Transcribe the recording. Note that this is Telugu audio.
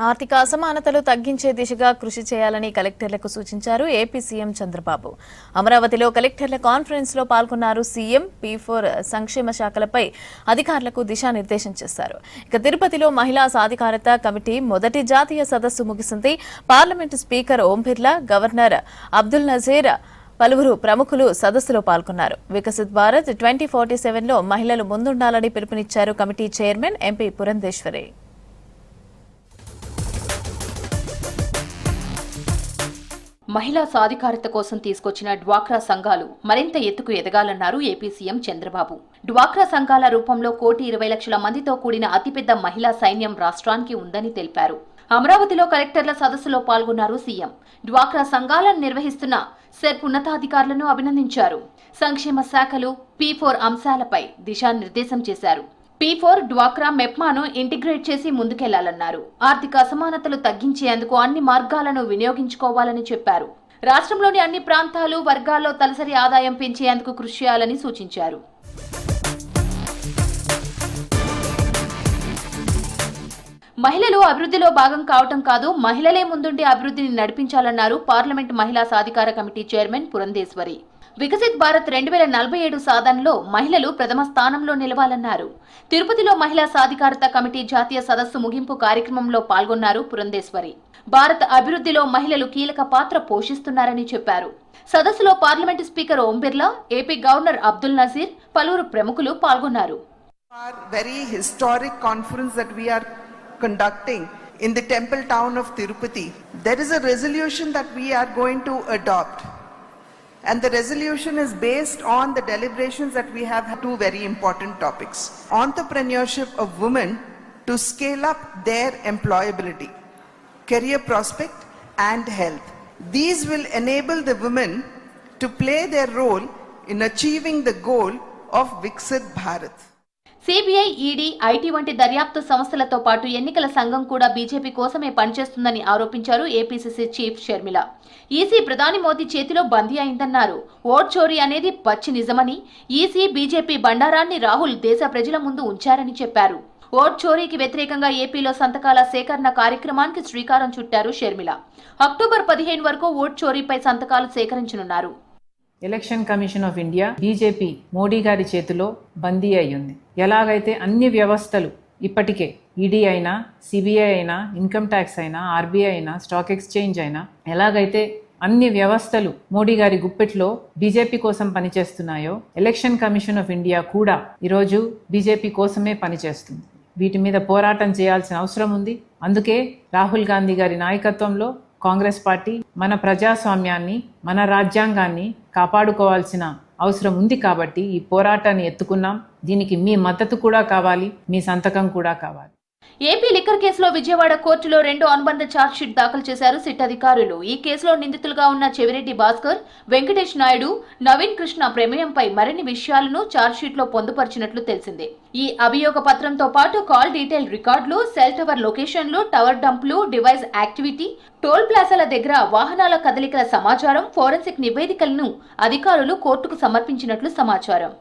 ఆర్థిక అసమానతలు తగ్గించే దిశగా కృషి చేయాలని కలెక్టర్లకు సూచించారు ఏపీ సీఎం చంద్రబాబు. అమరావతిలో కలెక్టర్ల కాన్ఫరెన్స్ లో పాల్గొన్నారు సీఎం. P4 సంక్షేమ శాఖలపై అధికారులకు దిశానిర్దేశం చేశారు. ఇక తిరుపతిలో మహిళా సాధికారత కమిటీ మొదటి జాతీయ సదస్సు ముగిసింది. Parliament speaker Om Birla, governor Abdul Nazir, పలువురు ప్రముఖులు సదస్సులో పాల్గొన్నారు. వికసిత్ భారత్ 2047లో మహిళలు ముందుండాలని పిలుపునిచ్చారు కమిటీ చైర్మన్ ఎంపీ పురంధేశ్వరి. మహిళా సాధికారత కోసం తీసుకొచ్చిన డ్వాక్రా సంఘాలు మరింత ఎత్తుకు ఎదగాలన్నారు ఏపీ సీఎం చంద్రబాబు. డ్వాక్రా సంఘాల రూపంలో 1,20,00,000 మందితో కూడిన అతిపెద్ద మహిళా సైన్యం రాష్ట్రానికి ఉందని తెలిపారు. అమరావతిలో కలెక్టర్ల సదస్సులో పాల్గొన్నారు సీఎం. డ్వాక్రా సంఘాలను నిర్వహిస్తున్న సెర్ప్ ఉన్నతాధికారులను అభినందించారు. సంక్షేమ శాఖలు P4 అంశాలపై దిశానిర్దేశం చేశారు. P4 డ్వాక్రా మెప్మాను ఇంటిగ్రేట్ చేసి ముందుకెళ్లాలన్నారు. ఆర్థిక అసమానతలు తగ్గించేందుకు అన్ని మార్గాలను వినియోగించుకోవాలని చెప్పారు. రాష్ట్రంలోని అన్ని ప్రాంతాలు, వర్గాల్లో తలసరి ఆదాయం పెంచేందుకు కృషి చేయాలని సూచించారు. మహిళలు అభివృద్ధిలో భాగం కావటం కాదు, మహిళలే ముందుండి అభివృద్ధిని నడిపించాలన్నారు పార్లమెంట్ మహిళా సాధికార కమిటీ చైర్మన్ పురంధేశ్వరి. వికసిత్ భారత్ 2047 సాధనలో మహిళలు ప్రథమ స్థానంలో నిలవాలన్నారు. తిరుపతిలో మహిళా సాధికారత కమిటీ జాతీయ సదస్సు ముగింపు కార్యక్రమంలో పాల్గొన్నారు పురంధేశ్వరి. భారత్ అభివృద్ధిలో మహిళలు కీలక పాత్ర పోషిస్తున్నారని చెప్పారు. సదస్సులో parliament speaker Om Birla, AP governor Abdul Nazir, పలువురు ప్రముఖులు పాల్గొన్నారు. Very historic conference that we are conducting in the temple town of Tirupati. There is a resolution that we are going to adopt. And the resolution is based on the deliberations that we have two very important topics. Entrepreneurship of women to scale up their employability, career prospect and health. These will enable the women to play their role in achieving the goal of Viksit Bharat. CBI, ED, IT వంటి దర్యాప్తు సంస్థలతో పాటు ఎన్నికల సంఘం కూడా బీజేపీ కోసమే పనిచేస్తుందని ఆరోపించారు ఏపీసీసీ చీఫ్ షర్మిల. ఈసీ ప్రధాని మోదీ చేతిలో బందీ అయిందన్నారు. ఓట్ చోరీ అనేది పచ్చి నిజమని, ఈసీ, బీజేపీ బండారాన్ని రాహుల్ దేశ ప్రజల ముందు ఉంచారని చెప్పారు. ఓట్ చోరీకి వ్యతిరేకంగా ఏపీలో సంతకాల సేకరణ కార్యక్రమానికి శ్రీకారం చుట్టారు షర్మిల. అక్టోబర్ 15 వరకు ఓట్ చోరీపై సంతకాలు సేకరించనున్నారు. Election commission of India BJP Modi గారి చేతిలో బందీ అయ్యింది. ఎలాగైతే అన్ని వ్యవస్థలు ఇప్పటికే ఈడీ అయినా, సిబిఐ అయినా, ఇన్కమ్ ట్యాక్స్ అయినా, ఆర్బీఐ అయినా, స్టాక్ ఎక్స్చేంజ్ అయినా, ఎలాగైతే అన్ని వ్యవస్థలు మోడీ గారి గుప్పెట్లో బీజేపీ కోసం పనిచేస్తున్నాయో, ఎలక్షన్ కమిషన్ ఆఫ్ ఇండియా కూడా ఈరోజు బీజేపీ కోసమే పనిచేస్తుంది. వీటి మీద పోరాటం చేయాల్సిన అవసరం ఉంది. అందుకే రాహుల్ గాంధీ గారి నాయకత్వంలో కాంగ్రెస్ పార్టీ మన ప్రజాస్వామ్యాన్ని, మన రాజ్యాంగాన్ని కాపాడుకోవాల్సిన అవసరం ఉంది. కాబట్టి ఈ పోరాటాన్ని ఎత్తుకున్నాం. దీనికి మీ మద్దతు కూడా కావాలి, మీ సంతకం కూడా కావాలి. ఏపీ లిక్కర్ కేసులో విజయవాడ కోర్టులో 2 అనుబంధ ఛార్జ్షీట్ దాఖలు చేశారు సిట్ అధికారులు. ఈ కేసులో నిందితులుగా ఉన్న చెవిరెడ్డి భాస్కర్, వెంకటేష్ నాయుడు, నవీన్ కృష్ణ ప్రమేయంపై మరిన్ని విషయాలను ఛార్జ్షీట్లో పొందుపరిచినట్లు తెలిసిందే. ఈ అభియోగ పత్రంతో పాటు కాల్ డీటెయిల్ రికార్డులు, సెల్ టవర్ లొకేషన్లు, టవర్ డంప్లు, డివైస్ యాక్టివిటీ, టోల్ ప్లాజాల దగ్గర వాహనాల కదలికల సమాచారం, ఫోరెన్సిక్ నివేదికలను అధికారులు కోర్టుకు సమర్పించినట్లు సమాచారం.